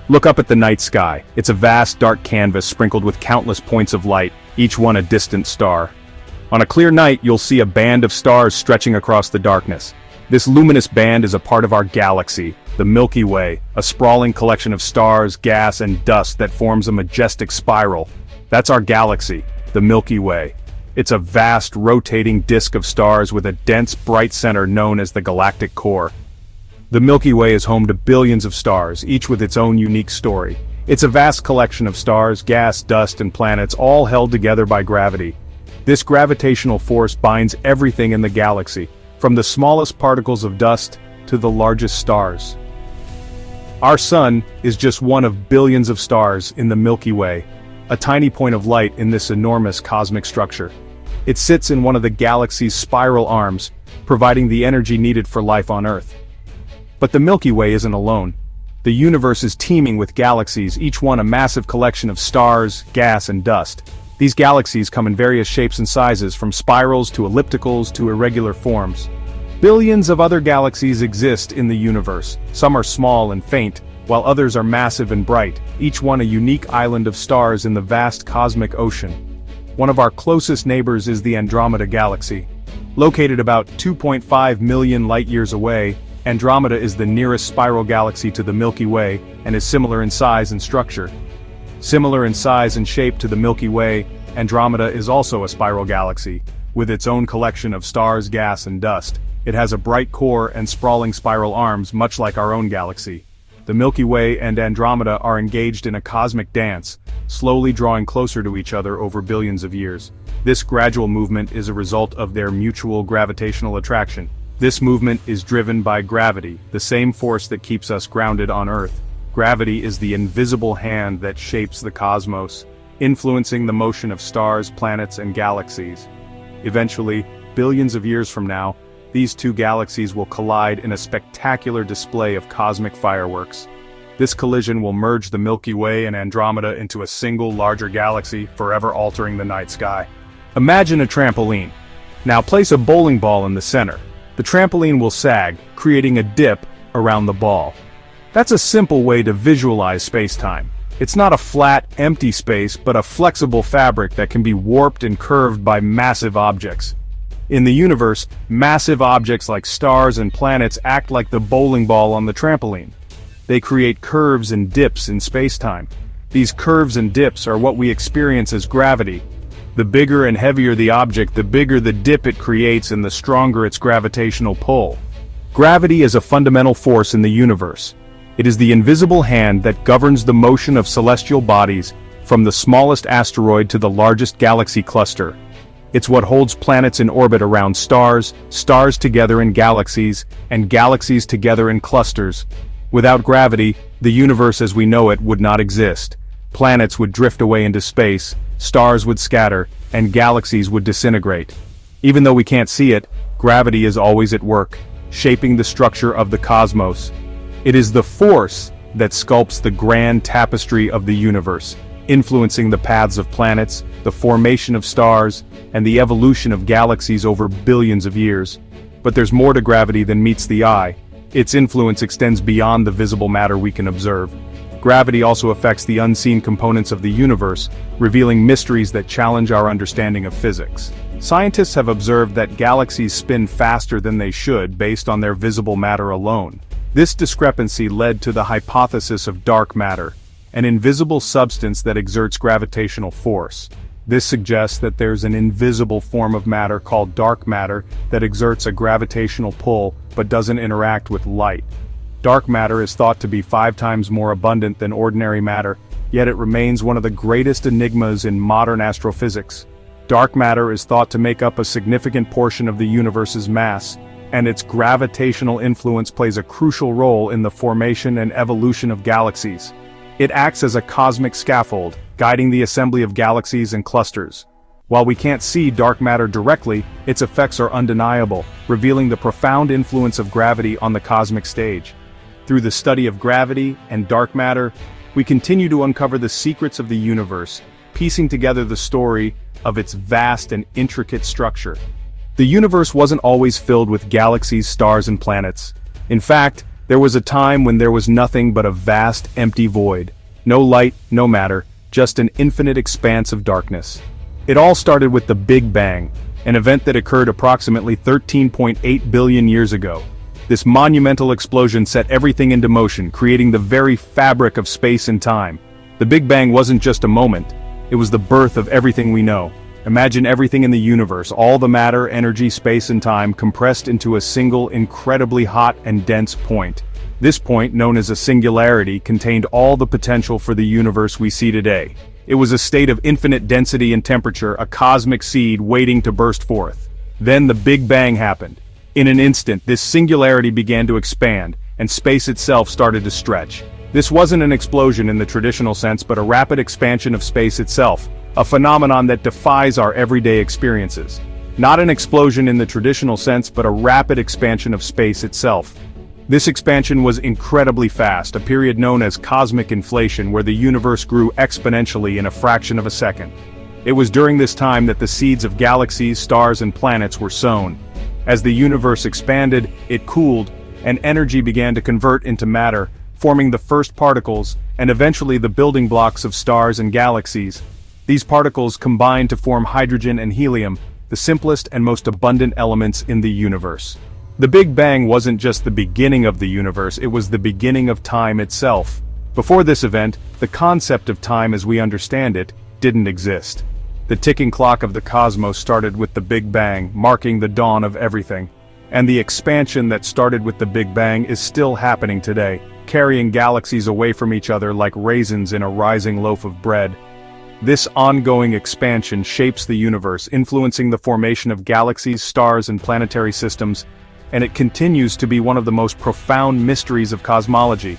Look up at the night sky. It's a vast dark canvas sprinkled with countless points of light, each one a distant star. On a clear night, you'll see a band of stars stretching across the darkness. This luminous band is a part of our galaxy, the Milky Way, a sprawling collection of stars, gas, and dust that forms a majestic spiral. That's our galaxy, the Milky Way. It's a vast, rotating disk of stars with a dense, bright center known as the galactic core. The Milky Way is home to billions of stars, each with its own unique story. It's a vast collection of stars, gas, dust, and planets, all held together by gravity. This gravitational force binds everything in the galaxy, from the smallest particles of dust to the largest stars. Our Sun is just one of billions of stars in the Milky Way, a tiny point of light in this enormous cosmic structure. It sits in one of the galaxy's spiral arms, providing the energy needed for life on Earth. But the Milky Way isn't alone. The universe is teeming with galaxies, each one a massive collection of stars, gas, and dust. These galaxies come in various shapes and sizes, from spirals to ellipticals to irregular forms. Billions of other galaxies exist in the universe. Some are small and faint, while others are massive and bright, each one a unique island of stars in the vast cosmic ocean. One of our closest neighbors is the Andromeda galaxy. Located about 2.5 million light-years away, Andromeda is the nearest spiral galaxy to the Milky Way and is similar in size and structure. Similar in size and shape to the Milky Way, Andromeda is also a spiral galaxy, with its own collection of stars, gas, and dust. It has a bright core and sprawling spiral arms much like our own galaxy. The Milky Way and Andromeda are engaged in a cosmic dance, slowly drawing closer to each other over billions of years. This gradual movement is a result of their mutual gravitational attraction. This movement is driven by gravity, the same force that keeps us grounded on Earth. Gravity is the invisible hand that shapes the cosmos, influencing the motion of stars, planets, and galaxies. Eventually, billions of years from now, these two galaxies will collide in a spectacular display of cosmic fireworks. This collision will merge the Milky Way and Andromeda into a single larger galaxy, forever altering the night sky. Imagine a trampoline. Now place a bowling ball in the center. The trampoline will sag, creating a dip around the ball. That's a simple way to visualize space-time. It's not a flat, empty space, but a flexible fabric that can be warped and curved by massive objects. In the universe, massive objects like stars and planets act like the bowling ball on the trampoline. They create curves and dips in space-time. These curves and dips are what we experience as gravity. The bigger and heavier the object, the bigger the dip it creates and the stronger its gravitational pull. Gravity is a fundamental force in the universe. It is the invisible hand that governs the motion of celestial bodies, from the smallest asteroid to the largest galaxy cluster. It's what holds planets in orbit around stars, stars together in galaxies, and galaxies together in clusters. Without gravity, the universe as we know it would not exist. Planets would drift away into space, stars would scatter, and galaxies would disintegrate. Even though we can't see it, gravity is always at work, shaping the structure of the cosmos. It is the force that sculpts the grand tapestry of the universe, influencing the paths of planets, the formation of stars, and the evolution of galaxies over billions of years. But there's more to gravity than meets the eye. Its influence extends beyond the visible matter we can observe. Gravity also affects the unseen components of the universe, revealing mysteries that challenge our understanding of physics. Scientists have observed that galaxies spin faster than they should based on their visible matter alone. This discrepancy led to the hypothesis of dark matter, an invisible substance that exerts gravitational force. This suggests that there's an invisible form of matter called dark matter that exerts a gravitational pull but doesn't interact with light. Dark matter is thought to be 5 times more abundant than ordinary matter, yet it remains one of the greatest enigmas in modern astrophysics. Dark matter is thought to make up a significant portion of the universe's mass, and its gravitational influence plays a crucial role in the formation and evolution of galaxies. It acts as a cosmic scaffold, guiding the assembly of galaxies and clusters. While we can't see dark matter directly, its effects are undeniable, revealing the profound influence of gravity on the cosmic stage. Through the study of gravity and dark matter, we continue to uncover the secrets of the universe, piecing together the story of its vast and intricate structure. The universe wasn't always filled with galaxies, stars, and planets. In fact, There was a time when there was nothing but a vast, empty void. No light, no matter, just an infinite expanse of darkness. It all started with the Big Bang, an event that occurred approximately 13.8 billion years ago. This monumental explosion set everything into motion, creating the very fabric of space and time. The Big Bang wasn't just a moment, it was the birth of everything we know. Imagine everything in the universe, all the matter, energy, space and time compressed into a single, incredibly hot and dense point. This point, known as a singularity, contained all the potential for the universe we see today. It was a state of infinite density and temperature, a cosmic seed waiting to burst forth. Then the Big Bang happened. In an instant, this singularity began to expand, and space itself started to stretch. This wasn't an explosion in the traditional sense, but a rapid expansion of space itself, a phenomenon that defies our everyday experiences. Not an explosion in the traditional sense, but a rapid expansion of space itself. This expansion was incredibly fast, a period known as cosmic inflation, where the universe grew exponentially in a fraction of a second. It was during this time that the seeds of galaxies, stars and planets were sown. As the universe expanded, it cooled, and energy began to convert into matter, forming the first particles, and eventually the building blocks of stars and galaxies. These particles combined to form hydrogen and helium, the simplest and most abundant elements in the universe. The Big Bang wasn't just the beginning of the universe, it was the beginning of time itself. Before this event, the concept of time as we understand it didn't exist. The ticking clock of the cosmos started with the Big Bang, marking the dawn of everything. And the expansion that started with the Big Bang is still happening today, carrying galaxies away from each other like raisins in a rising loaf of bread. This ongoing expansion shapes the universe, influencing the formation of galaxies, stars and planetary systems, and it continues to be one of the most profound mysteries of cosmology.